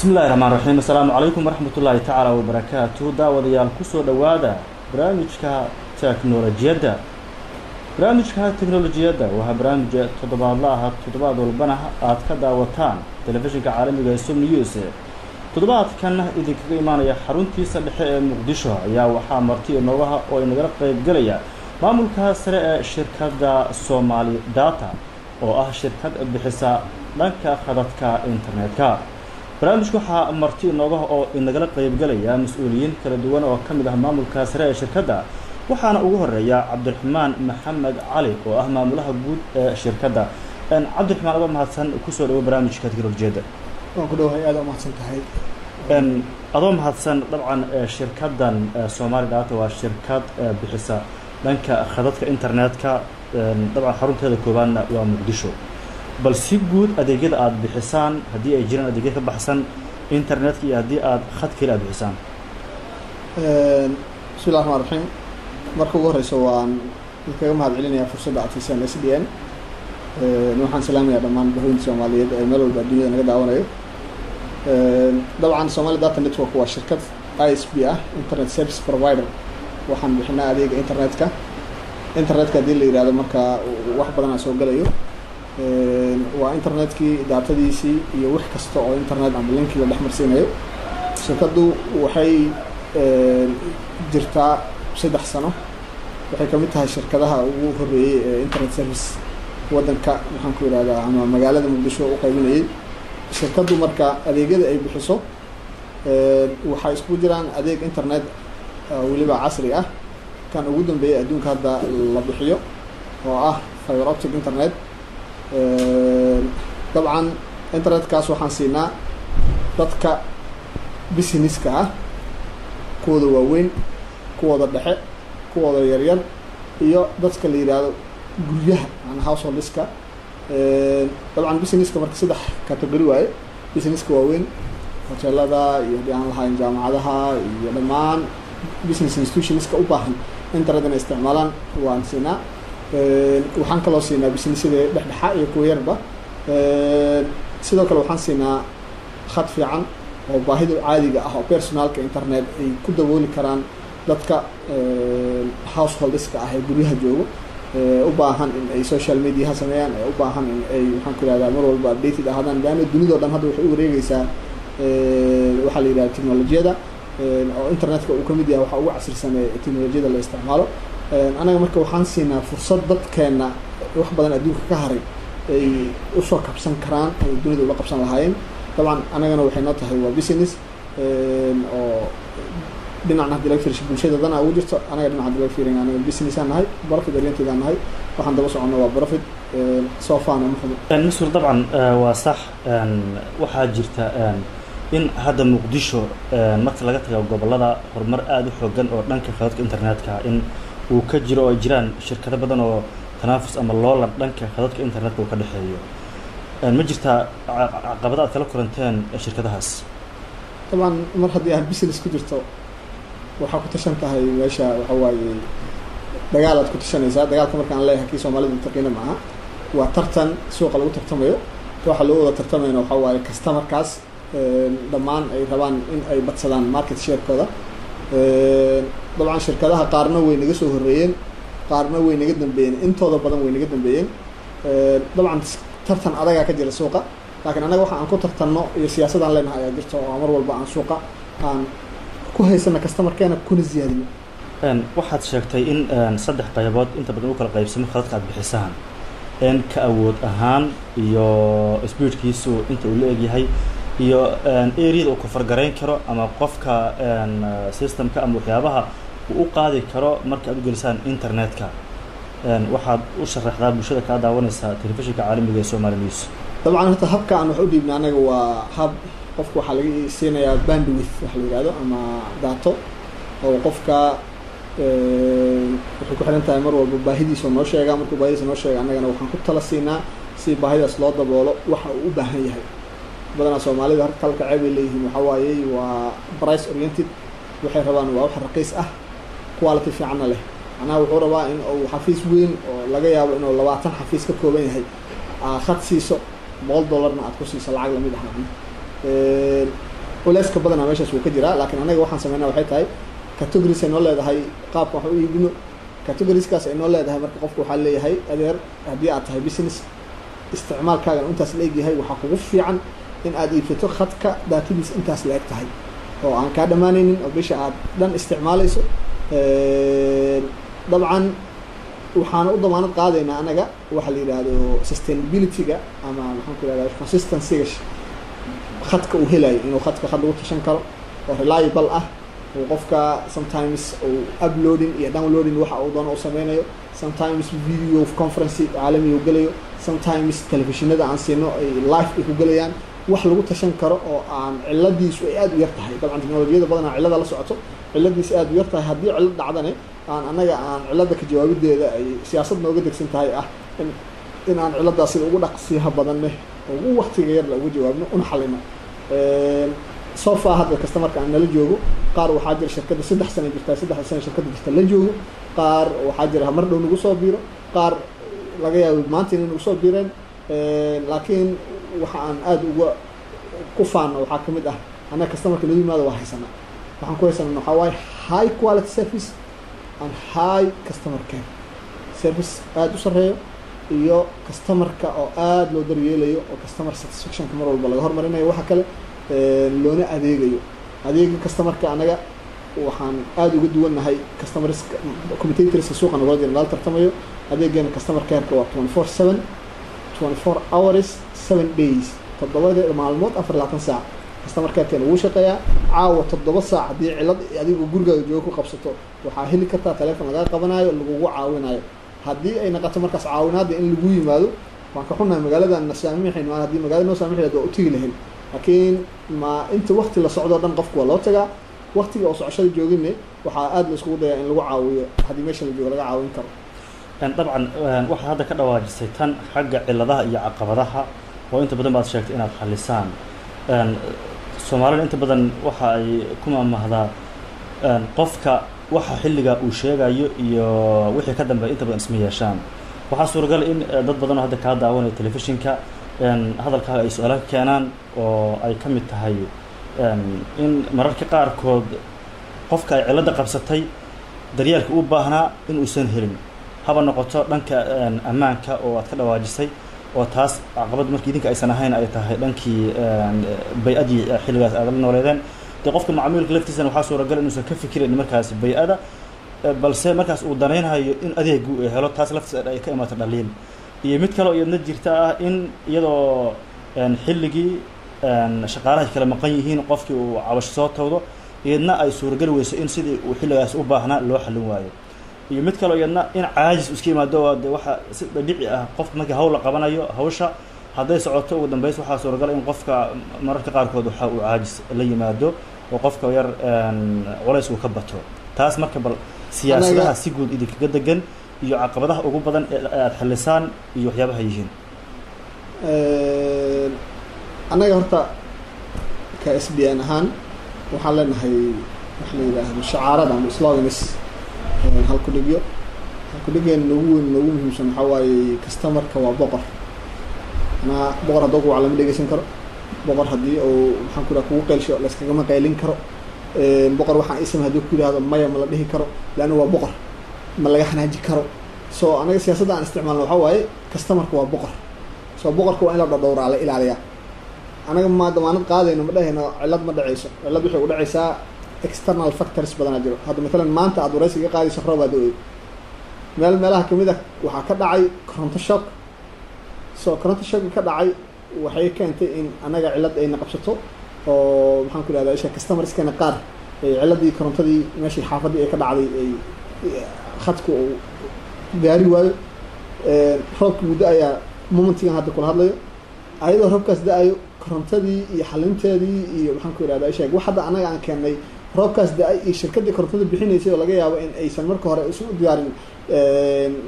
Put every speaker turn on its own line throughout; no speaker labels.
بسم الله الرحمن الرحيم السلام عليكم ورحمة الله تعالى وبركاته داوديال كسو دوادا برامجka teknolojiyada waa barnaamij toddobaadlaha toddobaad walbana aad ka daawataan telefishinka caalamiga ee Som News toddobaadkan idinkaga imaanaya xaruntiisa dhexe ee Muqdisho ayaa waxaa marti inoogaha oo inaga qayb galaya maamulka sare ee shirkadda Somali Data oo ah shirkad bixisa dhanka khadadka internetka barnaamijku waxaa marti inoogaha oo inaga qayb galaya mas'uuliyiin kala duwan oo kamid ah maamulka sare ee shirkadda waxaana ugu horeeya Cabdiraxmaan Maxamed Cali oo ah maamulaha guud ee shirkadda Cabdiraxmaan aad mahadsan ku soo dhawo barnaamijka teknolojiyada
waan ku dhawahay aad mahadsan tahay
adoo mahadsan dabcan shirkaddan Somali Data waa shirkad bixisa dhanka khadadka internetka dabcan xarunteeda koobaadna waa Muqdisho bal si guud adeegyada aad bixisaan hadii ay jiraan adeegyo ka baxsan internetka iyo hadii aad khad kale bixisaan
bismillaahir rahmaanir rahiim marka ugu horeyso waan kaga mahad celinayaa fursadda aad siiseen SDN waxaan salaamayaa dhammaan dadweynaha Soomaaliyeed ee meel walba dunida naga daawanayo dabcan Somali Data Network waa shirkad ISP ah internet service provider waxaan bixinaa adeega internetka hadii la yiraahdo marka wax badan soo galayo waa internetkii datadiisii iyo wax kasta oo internet ama link la dhaxmarsiinayo shirkaddu waxay jirtaa 3 sano waxay ka mid tahay shirkadaha ugu horeeyay ee internet service wadanka waxaan ku yiraahdaa ama magaalada Muqdisho u qaybinayay shirkaddu marka adeegyada ay bixiso waxay isku jiraan adeeg internet waliba casri ah kan ugu dambeeyay adduunka hadda la bixiyo oo ah fiber optic internet dabcan internetkaas waxaan siinaa dadka businesska ah kuwada waaweyn kuwada dhexe kuwada yaryar iyo dadka la yiraahdo guryaha ama householdeska dabcan businesska marka 3 category waaye businesska waaweyn hoteelada iyo aan lahayn jaamacadaha iyo dhammaan business institutionska u baahan internet inay isticmaalaan waan siinaa waxaan kaloo siinaa businessyada dhexdhexa iyo kuwa yarba sidoo kale waxaan siinaa khad fiican oo baahida caadiga ah oo personalka internet ay ku dabooli karaan dadka householdeska ah ee guryaha joogo u baahan in ay social media sameeyaan u baahan in ay waxaan ku raadaa mar walba updated ahaadaan baana dunida oo dhan hadda waxay u wareegaysaa waxa la yiraahdo teknolojiyada oo internetka uu kamid yahay waxa ugu casrisan ee teknolojiyada la isticmaalo anaga marka waxaan siinaa fursad dadkeena wax badan adduunka ka haray ay u soo kabsan karaan ay dunida ula qabsan lahaayeen طبعا anagana waxay noo tahay waa business oo dhinacna hadii laga fiirsho bulshada dana ugu jirto anaga dhinaca laga fiirin anaga business aan nahay profit oriented aan nahay waxaan daba soconaa waa profit soo faana maxamed
mas'uul dabcan waa sax waxa jirta in hadda Muqdisho marka laga tago gobolada horumar aad u xoogan oo dhanka khadadka internetka in uu ka jiro oo jiraan shirkado badan oo tanaafus ama loolan dhanka khadadka internetka uu ka dhaxeeyo ma jirta caqabadaha kala kulanteen shirkadahaas
طبعا mar hadii aan business ku jirto waxa ku tashan tahay meesha waxa waaye dagaal aad ku tashanaysaa dagaalka marka aan leeyahay kii Soomaalida intaqiina maaha waa tartan suuqa lagu tartamayo waxa loo wada tartamayna waxa waaye customerkaas dhammaan ay rabaan in ay badsadaan market share-kooda dabcan shirkadaha qaarna way naga soo horeeyeen qaarna way naga dambeeyeen intooda badan way naga dambeeyeen dabcan tartan adaga ka jira suuqa laakiin anaga waxa aan ku tartanno iyo siyaasadaan leenahay ayaa jirto oo mar walba aan suuqa aan ku haysana customerkeena kuna ziyaadino
waxaad sheegtay in 3 qaybood inta badan u kala qaybsamo khadadka aad bixisaan ka awood ahaan iyo speedkiisu inta uu leeg yahay iyo area uu ku fargareyn karo ama qofka systemka ama waxyaabaha uu qaadi karo marka aad u gelisaan internetka waxaad u sharaxdaa bulshada ka daawanaysa telefishinka caalamiga ee Somali News
dabcan horta habka aan wax u dhiibnaa anaga waa hab qofka waxa laga siinayaa bandwidth wax la yiraahdo ama data oo qofka wuxuu ku xiran tahay mar walba baahidiisa noo sheega markuu baahidiisa noo sheega anagana waxaan ku tala siinaa si baahidaas loo daboolo waxa uu u baahan yahay badanaa Soomaalida halka ceeb ay leeyihiin waxa waaye waa price oriented waxay rabaan waa wax raqiis ah quality fiican leh أنا وحورة إن أو حفيز وين أو لقيا إنه لواتن حفيز ككوبين هاي خد سيسو $100 ما أتكسي سلعة لميد إحنا culayska badanaa meeshaas wuu ka jiraa laakiin anaga waxaan sameynaa waxay tahay categories ay noo leedahay qaabka wax u iibino categorieskaas ay noo leedahay marka qofku waxaa leeyahay adeer haddii aad tahay business isticmaalkaagan intaas la egyahay waxaa kugu fiican in aad iibsato khadka daatadiis intaas la eg tahay oo aan kaa dhammaanaynin oo bisha aad dhan isticmaalayso dabcan waxaana u damaanad qaadaynaa anaga waxa la yidhaahdo sustainability-ga ama maxaan ku yidhahda consistency-ga khadka uu helayo inuu khad lagu tashan karo oo reliable ah oo qofka sometimes uu uploading iyo downloading waxa uu doono uu sameynayo sometimes video conference caalami uu gelayo sometimes telefishinada aan siino ay live ay ku gelayaan wax lagu tashan karo oo aan ciladiisu ay aad u yar tahay dabcan teknolojiyada badanaa cilada la socoto ciladiisu aad u yar tahay haddii cilad dhacdane aan anaga aan cilada ka jawaabideeda ay siyaasad nooga degsan tahay ah in aan ciladaas sida ugu dhaqsiyaha badanne oo ugu waqtiga yar la uga jawaabno una xalino so far hadda customerka aan nala joogo qaar waxaa jira shirkadda 3 sano jirtaa 3 sano shirkadda jirta la joogo qaar waxaa jira mar dhow nagu soo biiro qaar laga yaabo maanta inay nagu soo biireen laakiin waxa aan aad uga ku faano waxaa kamid ah anaga customerka nala yimaado waa haysanaa waxaan ku haysanaa waxaa waaye high quality service and high customer care service aad u sareeyo iyo customerka oo aad loo daryeelayo oo customer satisfactionka mar walba laga hormarinayo waxa kale loona adeega customerka anaga waxaan aad uga duwanahay customerska commentatorska suuqa nagula jira nala tartamayo adeegana customer care-ka waa 24 hours 7 days 7 maalmood 24 saac customer care-kan wuu shaqeeyaa caawa 7 saac haddii cilad adigu gurigaaga joogo ku qabsato waxaa heli kartaa telefoon lagaa qabanayo lagugu caawinayo haddii ay noqoto markaas caawinaada in lagu yimaado waan ka xunahay magaaladan nasaamixin waan haddii magaalada noo saamixeed waa u tegi lahayn laakiin ma inta waqti la socdo dhan qofku waa loo tagaa waqtiga oo socoshada jooginne waxaa aad la iskugu dayaa in lagu caawiyo haddii meesha la joogo laga caawin karo
dabcan waxaad hadda ka dhawaajisay tan xagga ciladaha iyo caqabadaha oo inta badan baad sheegtay inaad xalisaan soomaalida inta badan waxa ay ku maamahdaa qofka waxa xilliga uu sheegayo iyo wixii ka dambeeya inta badan isma yeeshaan waxaa suuragal in dad badan oo hadda kaa daawanaya telefishinka hadalkaaga ay su-aalaha ka keenaan oo ay ka mid tahay in mararka qaarkood qofka ay cilada qabsatay daryeelka u baahnaa in uusan helin haba noqoto dhanka ammaanka oo aad ka dhawaajisay oo taas caqabad markii idinka aysan ahayn ay tahay dhankii bay-adii xilligaas aad la nooleedeen dee qofka macaamiilka laftiisana waxaa suuragal inuusan ka fikirin markaas bay-ada balse markaas uu danaynayo in adeegu ay helo taas laftiisa ay ka imaato dhaliil iyo mid kale oo iyadna jirta ah in iyadoo xilligii shaqaalaha kala maqan yihiin qofkii uu cabasho soo tawdo iyadna ay suuragal weyso in sidii uu xilligaas u baahnaa loo xallin waayo iyo mid kale oo iyadna in caajis iska yimaado de waxa si dabiici ah qofka markii hawl la qabanayo hawsha hadday socoto ugu dambeys waxaa suuragal in qofka mararka qaarkood waxa uu caajis la yimaado oo qofka yar culays uu ka bato taas marka bal siyaasadaha si guud idinkaga degan iyo caqabadaha ugu badan ee aad xalisaan iyo waxyaabaha yihiin
anaga horta ka SBN ahaan waxaan leenahay wax la yiraahdo shacaarada ama slogans halkudhigeen noogu muhiimsan waxaa waaye customerka waa boqor boqor haddoo kuwac lama dhegeysan karo boqor haddii uu maxaan ku dhaha kugu qeylsho layskagama qaylin karo boqor waxaan isam haddii ku yidhahdo maya ma la dhihi karo leanna waa boqor ma laga xanaaji karo so anaga siyaasadda aan isticmaalno waxaa waaye customerka waa boqor so boqorka waa in la dhowraa la ilaaliyaa anaga ma damaanad qaadayno ma dhahayno cilad ma dhacayso cilad waxay u dhacaysaa external factors badanaa jiro hadda matalan maanta aad waraysiga qaadayso roob aad oey meelaha kamid ah waxaa ka dhacay coronto shock so coronto shock ka dhacay waxay keentay in anaga cilad ayna qabsato oo maxaan ku ihahdaa isha customerskana qaar ciladii korontadii meeshii xaafadii ay ka dhacday ay khadku uu gaari waayo roobka muddo ayaa momentigan hadda kula hadlayo ayadoo roobkaas da-ayo korontadii iyo xalinteedii iyo maxaan ku ihahdaa isha wax hadda anaga aan keennay roobkaas da-ay iyo shirkaddii korontada bixinaysay oo laga yaabo in aysan marka hore isu diyaarin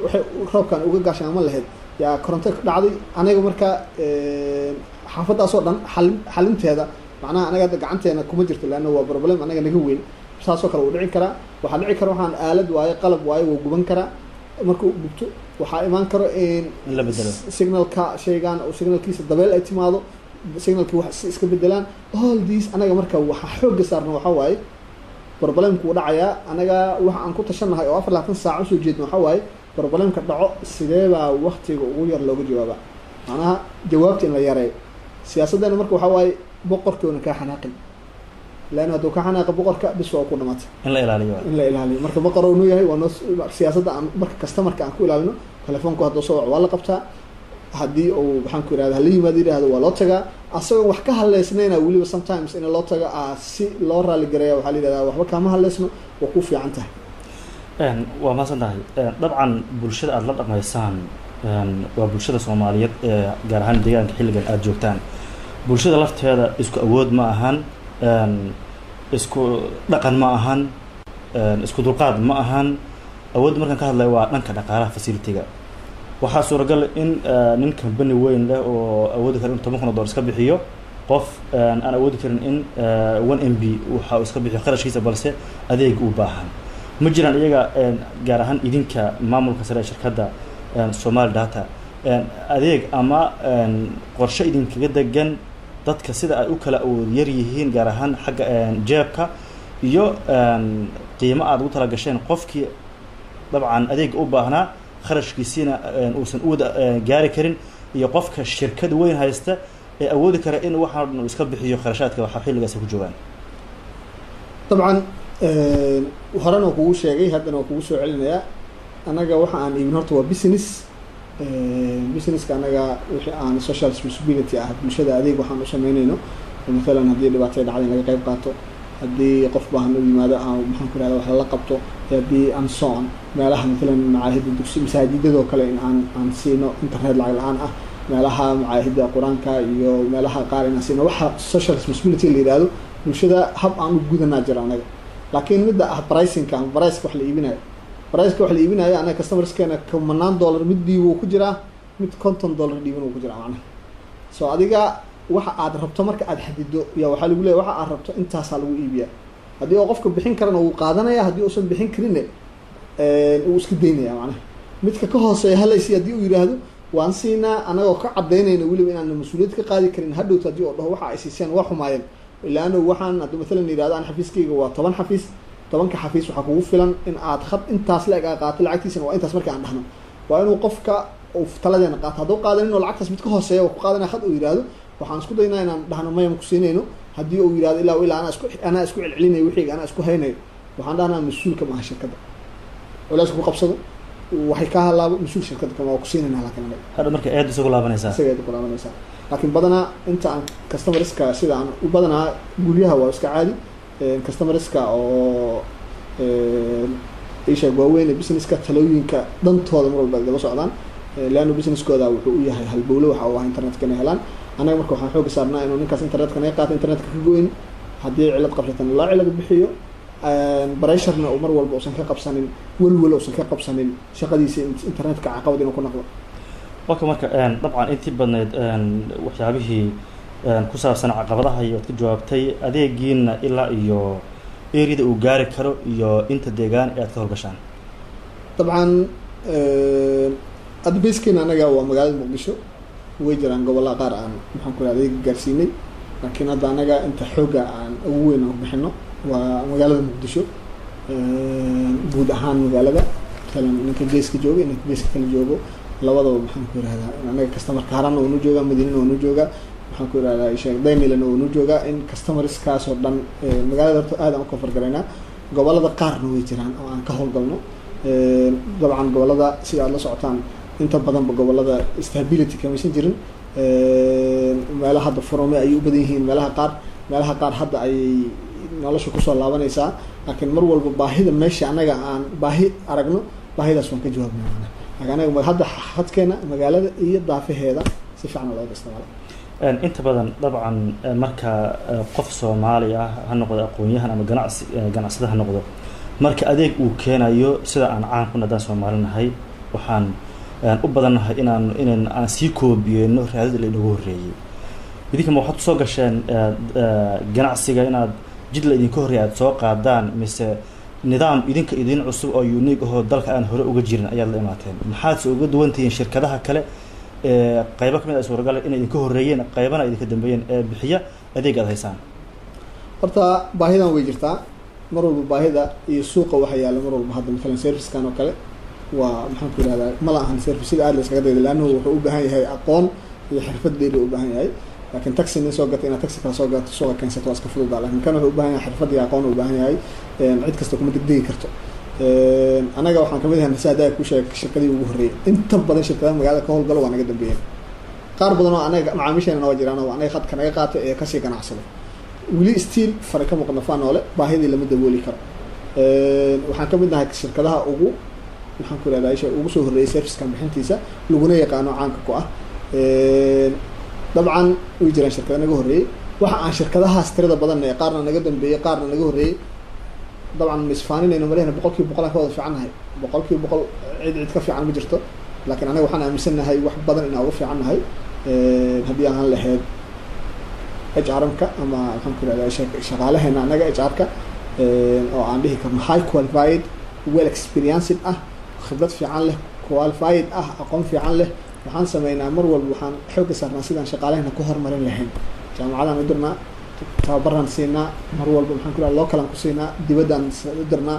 waxay roobkan uga gaashaama lahayd yaa koronto dhacday anaga markaa xaafaddaasoo dhan xalinteeda macnaha anaga hadda gacanteena kuma jirto leanna waa problem anaga naga weyn saasoo kale wuu dhici karaa waxaa dhici kara waxaan aalad waayo qalab waayo wuu guban karaa marka u gubto waxaa imaan karo in
la bedelo
signalka shaygan oo signalkiisa dabeel ay timaado signalkii wax iska bedelaan all these anaga marka waxa xoogga saarna waxa waaye problemku uu dhacayaa anaga waxa aan ku tashanahay oo 24 saac u soo jeedno waxa waaye problemka dhaco sidee baa waqtiga ugu yar looga jawaaba macnaha jawaabta in la yareeyo siyaasadana marka waxa waaye boqorkoona ka xanaaqin laana haduu ka xanaaqa boqorka bis waa ku dhamaatay in la ilaaliyo marka boqor uu yahay waa siyaasadda aan marka customerka aan ku ilaalino telefoonku haduu soo waa la qabtaa haddii uu waxaan ku yiraahdaa la yimaado yiraahdo waa loo tagaa asagoo wax ka haleysnayna waliba sometimes in loo tago si loo raali gareeyo waxa la yiraahdaa waxba kama haleysno waa ku fiican tahay
waa ma santahay dabcan bulshada aad la dhaqmaysaan waa bulshada Soomaaliyeed gaar ahaan deegaanka xilligan aad joogtaan bulshada lafteeda isku awood ma ahan isku dhaqan ma ahan isku dulqaad ma ahan awood markaan ka hadlayo waa dhanka dhaqaalaha facility-ga waxaa suuragal in nin company weyn leh oo awoodi kara in $10,000 iska bixiyo qof aan awoodi karin in 1 MB waxa uu iska bixiyo qarashkiisa balse adeeg u baahan ma jiraan iyaga gaar ahaan idinka maamulka sare ee shirkadda Somali Data adeeg ama qorshe idinkaga degan dadka sida ay u kala awood yar yihiin gaar ahaan xagga jeebka iyo qiimo aad ugu tala gasheen qofkii dabcan adeeg u baahnaa kharashkiisina uusan u wada gaari karin iyo qofka shirkad weyn haysta ee awoodi kara in waxa uu iska bixiyo kharashaadka waxa xilligaas ku joogaan
dabcan horena kugu sheegay haddana kugu soo celinaya anaga waxa aan iibin horta waa businesska anaga wixii aan social responsibility bulshada adeeg waxaan u sameynayno مثلا haddii dhibaatay dhacday laga qayb qaato haddii qof baahan u yimaado maxaan ku raadaa wax la qabto haddii aan soon meelaha مثلا macaahidda dugsi masaajidada kale in aan siino internet lacag la'aan meelaha macaahidda quraanka iyo meelaha qaar in aan siino waxa social responsibility la yiraahdo bulshada hab aan u gudanaa jira anaga laakiin midda pricing wax la iibinayo price wax la iibinayo anaga customerskeena $10 midii uu ku jiraa mid $50 dhiibin uu ku jiraa macnaha soo adiga waxa aad rabto marka aad xadido ya waxa lagu leeyahay waxa aad rabto intaas lagu iibiyaa hadii uu qofka bixin karana uu qaadanaya hadii uusan bixin karin uu iska deynaya macnaha midka ka hooseeya halaysi hadii uu yiraahdo waan siinaa anagoo ka cadeynayna waliba inaan mas'uuliyad ka qaadi karin hadhowta hadii uu dhaho waxa ay siiseen wax xumaayeen ilaa anuu waxaan hadii mesela yiraahdo aan xafiiskayga waa 10 xafiis 10 xafiis waxa kugu filan in aad khad intaas la qaato lacagtiisana waa intaas marka aan dhahno waa inuu qofka uu taladeena qaato haduu qaadanin lacagtaas mid ka hooseeya ku qaadanaa khad uu yiraahdo waxaan isku daynaa inaan dhahno mayam ku siinayno hadii uu yiraahdo ilaa ana isku celcelinay wixii ana isku haynayo waxaan dhahnaa mas'uulka ma shirkadda walaas ku qabsado waxay ka halaabo mas'uul shirkadda kama ku siinayna laakiin
hada marka aad isagu laabanaysa laakiin badana inta aan customerska sida aan u badanaa guryaha waa iska caadi customerska oo isha waaweyn businesska talooyinka dantooda mar walba daba socdaan laana businesskooda wuxuu u yahay halbowle waxa uu internetka ka helaan anaga marka waxaan xoog saarnaa inuu ninkaas internetka ka qaato internetka ka gooyin hadii cilad qabsatan la cilad bixiyo barasharna oo mar walba uusan ka qabsanin walwal uusan ka qabsanin shaqadiisa internetka caqabad inuu ku noqdo marka dabcan intii badneed waxyaabihii ku saabsan caqabadaha iyo ka jawaabtay adeegiina ilaa iyo area uu gaari karo iyo inta deegaan aad ka howlgashaan
dabcan adbeyskeen anaga waa magaalada Muqdisho way jiraan gobolada qaar aan maxaan ku raadiyay gaarsiinay laakiin hadda anaga inta xooga aan ugu weyn oo bixino waa magaalada Muqdisho guud ahaan magaalada kalan ninka geeska jooga inta geeska kala joogo labadaba maxaan ku raadaa anaga customer kaaran oo jooga Madiina oo jooga waxaan ku raadaa sheeg Daymil oo jooga in customers kaas oo dhan magaalada aad aan ka fargaraynaa gobolada qaarna way jiraan oo aan ka howlgalno dabcan gobolada si aad la socotaan inta badan gobolada stability kama aysan jirin meelaha hadda furome ay u badan yihiin meelaha qaar hadda ay nolosha ku soo laabanaysaa laakiin mar walba baahida meesha anaga aan baahi aragno baahidaas waan ka jawaabnaa anaga hadda xadkeena magaalada iyo daafaheeda si fiican loo isticmaalo
inta badan dabcan marka qof Soomaali ah ha noqdo aqoonyahan ama ganacsade ha noqdo marka adeeg uu keenayo sida aan caan ku nadan Soomaalinahay waxaan u badanahay inaan aan sii koobiyeyno raadada la inagu horeeyay idinka ma waxaad soo gasheen ganacsiga inaad jid la idinka horeeyay aad soo qaadaan mise nidaam idin cusub oo unique ah oo dalka aan hore uga jirin ayaad la imaateen maxaad soo uga duwantihiin shirkadaha kale qaybo kamid ah suuragal inay idinka horeeyeen qaybana idinka dambeeyeen ee bixiya adeeg aad haysaan
horta baahidan way jirtaa mar walba baahida iyo suuqa waxa yaala mar walba hadda مثلا servicekan oo kale waa maxaan ku yiraahdaa ma lahan service-da aad la iskaga dayday laanna wuxuu u baahan yahay aqoon iyo xirfad dheeri u baahan yahay laakiin taxi nin soo gatay inaad taxi kala soo gato suuqa keensato waa iska fudud laakiin kan wuxuu u baahan yahay xirfad iyo aqoon u baahan yahay cid kasta kuma degdegi karto anaga waxaan kamid ahay masaada ku sheegay shirkadii ugu horeeyay inta badan shirkadaha magaalada ka howlgalo waa naga dambeeyeen qaar badan oo anaga macaamiisheena waa jiraan oo anaga khadka naga qaatay ee kasii ganacsado weli still fara ka muuqda faanoole baahidii lama dabooli karo waxaan kamid nahay shirkadaha ugu waxaan ku leedahay ugu soo horeeyay service-kan bixintiisa laguna yaqaano caanka ku ah dabcan way jiraan shirkado naga horeeyay waxa aan shirkadahaas tirada badan ee qaarna naga dambeeyay qaarna naga horeeyay dabcan misfaaninayno malehna boqolkiiba boqol aan ka wada fiicannahay boqolkiiba boqol cid ka fiican ma jirto laakiin anaga waxaan aaminsannahay wax badan inaan uga fiicannahay haddii aan lahayd HR-ka ama maxaan ku leedahay shaqaalaheena anaga HR-ka oo aan dhihi karno high qualified well experienced ah khibrad fiican leh qualified ah aqoon fiican leh waxaan sameynaa mar walba waxaan xoogga saarnaa sidaan shaqaalaheena ku horumarin lahayn jaamacadaan u dirnaa tababaraan siinaa mar walba maxaan ku leedahay localan ku siinaa dibaddaan u dirnaa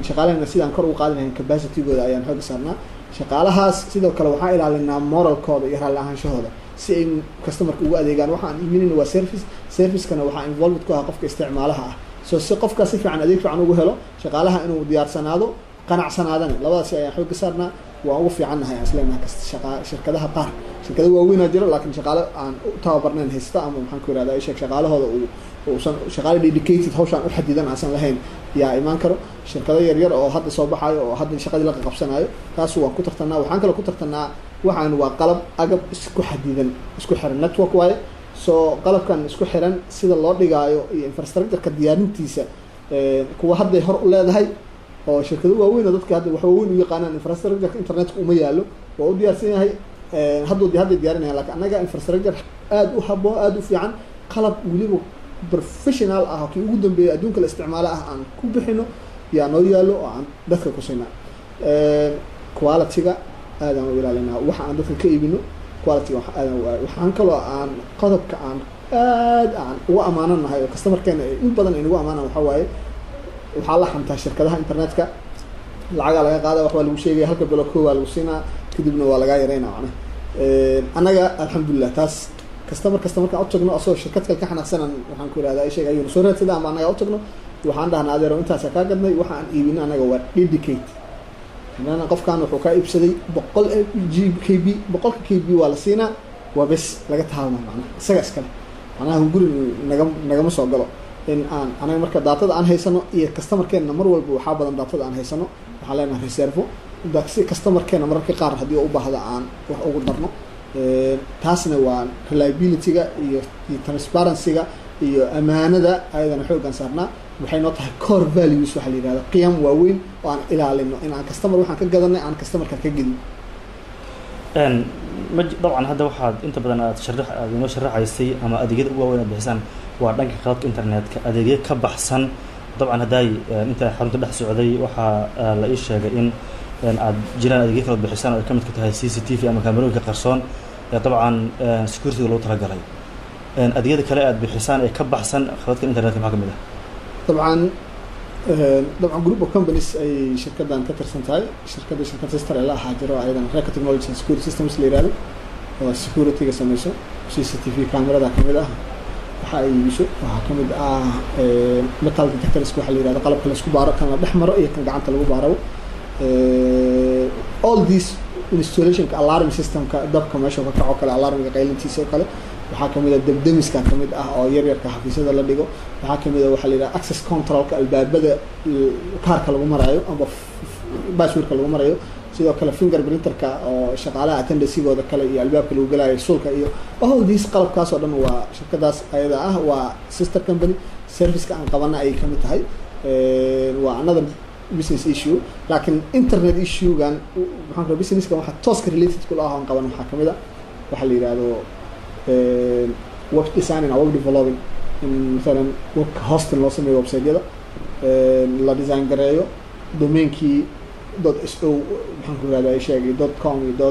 shaqaalaheena sidaan kor ugu qaadi lahayn capacity-gooda ayaan xoogga saarnaa shaqaalahaas sidoo kale waxaan ilaalinaa moralkooda iyo raalli ahaanshahooda si ay customerka ugu adeegaan waxaan iibinayna waa service-kana waxaa involved ku ah qofka isticmaalaha ah so si qofkaa si fiican adeeg fiican ugu helo shaqaalaha inuu diyaarsanaado qanacsanaadana labadaasi ayaan xoogga saarnaa waan ugu fiicannahay aan isleenahay shirkadaha qaar shirkada waaweynaa jiro laakiin shaqaale aan u tababarnayn haysta ama maxaan ku yirahdaa sheeg shaqaalahooda uusan shaqaale dedicated hawshaan u xadidan aansan lahayn yaa imaan karo shirkado yaryar oo hadda soo baxayo oo hadda shaqadii la qabsanayo taas waan ku tartanaa waxaan kaloo ku tartanaa waxaan waa qalab agab isku xadidan isku xiran network waaye soo qalabkan isku xiran sida loo dhigaayo iyo infrastructure-ka diyaarintiisa kuwa hadday hor u leedahay oo shirkado waaweyn oo dadka hadda wax waaweyn u yaqaanaan infrastructure internetka uma yaalo waa u diyaarsan yahay hadday diyaarinayaan laakiin annaga infrastructure aada u habboon aada u fiican qalab weliba professional ah kii ugu dambeeyay adduunka la isticmaalo ah aan ku bixino yaa noo yaalo oo aan dadka ku siinaa quality-ga aadaan u ilaalinaa waxa aan dadka ka iibino quality-ga waxaan kaloo aan qodobka aan ugu ammaananahay oo customerkeena in badan ay nagu ammaanaan waxaa waaye waxaa la xantaa shirkadaha internetka lacagaa laga qaada waxbaa lagu sheegaya halka bilo koo waa lagu siinaa kadibna waa lagaa yareynaa macnaha annaga alxamdulilah taas customerkaan utagno asagoo shirkad kale ka xanaaqsanan waxaan ku ihahdaa isheg ayuuna soo raadsada ama annaga utagno waxaan dhahnaa adeero intaasa kaa gadnay waxa aan iibino annaga waa dedicate hadana qofkan wuxuu kaa iibsaday boqolka KB waa la siinaa waa bes laga taalmaa macnaha isaga iskale macnaha guri nagama soo galo in aan anaga marka daatada aan haysano iyo customerkeena mar walba waxaa badan daatada aan haysano waxaan leenahay reservo si customerkeena mararka qaar haddii u baahda aan wax ugu darno taasna waa reliability-ga iyo transparency-ga iyo amaanada ayadana xooggan saarnaa waxay noo tahay core values waxaa la yihahda qiyam waaweyn oo aan ilaalino in aan customer waxaan ka gadanay aan customerka ka gedin
dabcan hadda waxaad inta badan aad inoo sharaxaysay ama adeegyada ugu waaweyn aad bixisaan waa dhanka khadadka internetka adeegyo ka baxsan dabcan haddaay inta xarunta dhex socday waxaa la ii sheegay in aad jiraan adeegyo kala bixisaan oo ay ka mid ka tahay CCTV ama kaamerooyinka qarsoon ee dabcan security-ga loogu talagalay adeegyada kale aad bixisaan ee ka baxsan khadadka internetka maxaa ka mid ah
dabcan group of companies ay shirkadan ka tirsan tahay shirkad sister ee la ahaa jiro ayadan Reka Technology and Security Systems la yiraahdo oo security-ga samayso CCTV camerada kamid ah waxa ay iibiso waxaa kamid ah metal detectors waxa la yiraahdo qalabka la isku baaro kan la dhex maro iyo kan gacanta lagu baaro all these installation-ka alarm system-ka dabka meesha ka kaco kale alarm-ga qaylintiisa kale waxaa kamid ah dabdamiska kamid ah oo yaryarka xafiisyada la dhigo waxaa kamid ah waxaa la yidhaha access control-ka albaabada kaarka lagu marayo ama password-ka lagu marayo sidoo kale finger printer-ka oo shaqaalaha attendance-gooda kale iyo albaabka lagu galayo sulka iyo all these qalabkaas oo dhan waa shirkadaas ayada ah waa sister company service-ka aan qabana ay kamid tahay waa another business issue laakiin internet issue-gan maxaan ku business-ka waxa tooska related ku ah aan qaban waxaa kamid ah waxa la yiraahdo web design and web developing مثلا web hosting loo sameeyo website-yada la design gareeyo domainkii .so maxaan ku ihahdaa sheegay .com iyo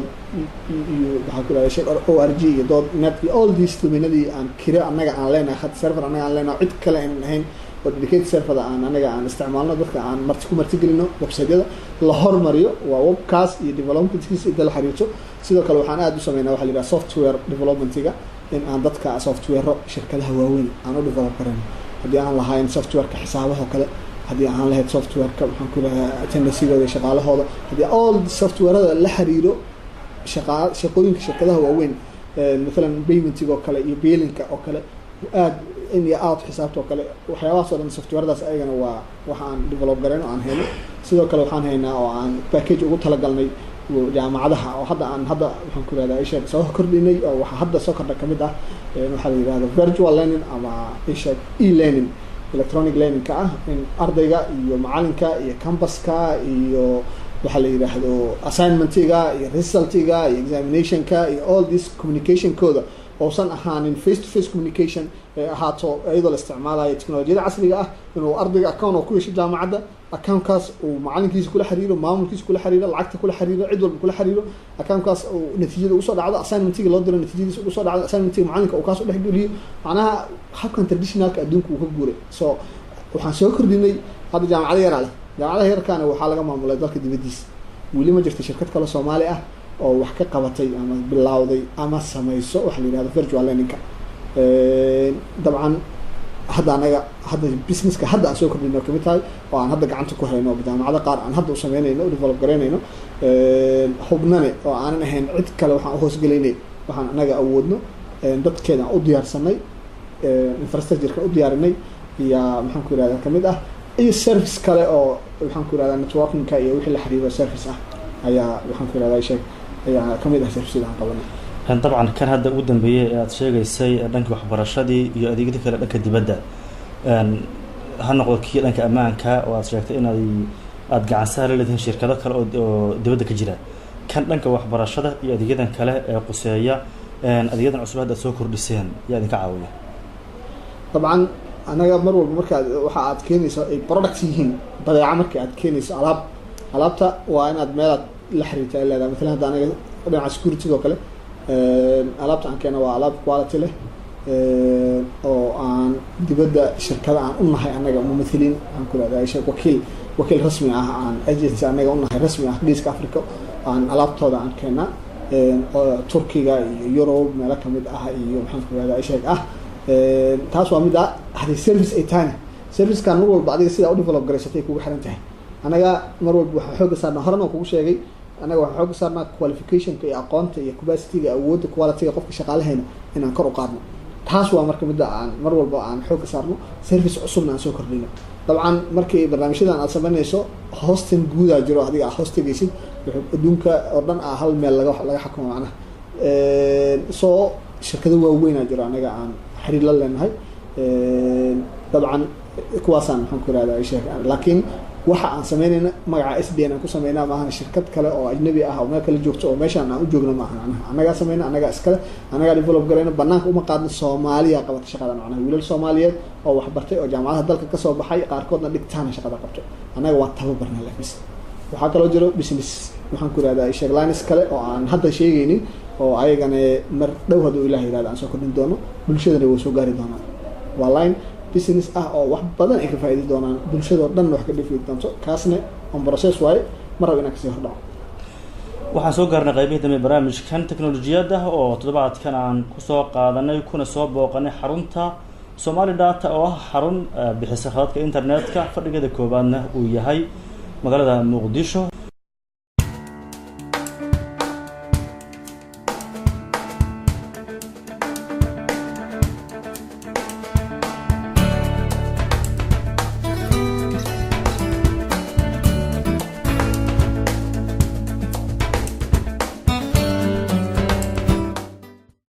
maxaan ku ihahdaa sheeg .org iyo .net iyo all these domainadii aan kiro annaga aan leenahay had server annaga aan leenahay cid kale aan ahayn oo dedicated serverda aan anaga aan isticmaalno dadka aan martigelino website-yada la hormariyo waa webkaas iyo developmentkiisa inta la xiriirto sidoo kale waxaan aad u sameynaa waxa la yidhaha software developmentiga in aan dadka software shirkadaha waaweyn aan u develop karayno haddii aan lahayn softwareka xisaabaha kale haddii aan lahayd softwareka maxaan ku leeyahay attendance-igooda iyo shaqaalahooda haddii all softwarada la xiriiro shaqooyinka shirkadaha waaweyn maalan paymentig oo kale iyo billinka oo kale aad in iyo out xisaabta oo kale waxyaabahaas oo dhan softwaradaas ayagana waa waxa aan develop garayn oo aan hayno sidoo kale waxaan haynaa oo aan package ugu talagalnay jaamacadaha oo waxaan ku leeyahay isha soo kordhinay oo waxa hadda soo kordha kamid ah waxa la yiraahdo virtual learning ama isha e-learning electronic learning ka ah in ardayga iyo macalinka iyo campuska iyo waxa la yiraahdo assignmentiga iyo resultiga iyo examinationka iyo all this communication kooda oosan ahaanin face to face communication ahaato iyadoo la isticmaalayo teknolojiyada casriga ah inuu ardayga account oo ku yeesho jaamacadda accountkaas uu macalinkiisa kula xiriiro maamulkiisa kula xiriiro lacagta kula xiriiro cid walba kula xiriiro accountkaas uu natiijada ugu soo dhacdo assignmentiga loo diro natiijadiisa ugu soo dhacdo assignmentiga macalinka uu kaas u dhex geliyo macnaha habkan traditionalka adduunka uu ka guuray so waxaan soo kordhinay hadda jaamacada yaraa leh jaamacadaha yarkaana waxaa laga maamulay dalka dibadiisa weli ma jirto shirkad kale Soomaali ah oo wax ka qabatay ama bilowday ama samayso waxa la yiraahdo virtual learning-ka dabcan hadda businesska hadda aan soo kordhino kamid tahay oo aan hadda gacanta ku hayno jaamacada qaar aan hadda u sameynayno u develop garaynayno xubnane oo aanan ahayn cid kale waxaan u hoosgelaynay waxaan anaga awoodno dadkeena u diyaarsanay infrastructure-ka u diyaarinay iyo maxaan ku yiraahdaa kamid ah iyo service kale oo waxaan ku yiraahdaa networking-ka iyo wixii la xiriiro service ah ayaa waxaan ku yiraahdaa sheeg ayaa kamid ah service aan qabanay
dabcan kan hadda ugu dambeeyay ee aad sheegaysay dhanka waxbarashadii iyo adeegyada kale dhanka dibadda ha noqdo kii dhanka ammaanka oo aad sheegtay in aad gacan saar leedahay shirkado kale oo dibadda ka jira kan dhanka waxbarashada iyo adeegyadan kale ee quseeya adeegyadan cusub hadda soo kordhiseen yaa idinka caawiya
dabcan anaga mar walba marka waxa aad keenayso ay product yihiin badeeco marka aad keenayso alaabta waa inaad meelaad la xiriirto ay leedahay مثلا hadda anaga dhinaca security oo kale alaabta aan keeno waa alaab quality leh oo aan dibadda shirkada aan u nahay anaga mumithiliin aan ku leedahay wakiil rasmi ah aan agency anaga u nahay rasmi ah geeska Afrika aan alaabtooda aan keenaa oo Turkiga iyo Europe meelo kamid ah iyo maxaan ku leedahay sheeg ah taas waa mid ah hadii service ay tahay service-kan mar walba adiga sida u develop garaysatay kugu xiran tahay anaga mar walba waxa xoog saarnaa horena kugu sheegay anaga waxa xoog saarnaa qualification-ka iyo aqoonta iyo capacity-ga awoodda quality-ga qofka shaqaalaheena inaan kor u qaadno taas waa marka mid aan mar walba aan xoog saarno service cusubna aan soo kordhino dabcan markii barnaamijyadan aad sameynayso hosting guud ah jiro adiga hostingaysid adduunka oo dhan hal meel laga xakumo macnaha soo shirkado waaweyn jiro anaga aan xiriir la leenahay dabcan kuwaasaan maxaan ku ihahdaa sheeg laakiin waxa aan sameynayna magaca SDN aan ku sameynaa maahan shirkad kale oo ajnabi ah oo meel kale joogto oo meeshaan aan u joogno maahan anaga sameeyna anaga iskale anaga develop garayna banaanka uma qaadno Soomaaliya qabata shaqada macnaha wiilal Soomaaliyeed oo wax bartay oo jaamacadaha dalka ka soo baxay qaarkoodna dhigtaan shaqada qabto anaga waa tababarna lafis waxa kale oo jiro business waxaan ku ihahdaa sheeg lines kale oo aan hadda sheegaynin oo ayagana mar dhow haduu Ilaahay yiraahdo aan soo kordhin doono bulshadana way soo gaari doonaan waa line business ah oo wax badan ay ka faa'iido doonaan bulshada oo dhan wax ka dhifid doonto kaasna on process way mar inaan ka sii hordhaco
waxaan soo gaarnay qaybihii dambe barnaamijkan teknolojiyadda oo toddobaadkan aan ku soo qaadanay kuna soo booqanay xarunta Somali Data oo ah xarun bixisa khadadka internetka fadhigeeda koobaadna uu yahay magaalada Muqdisho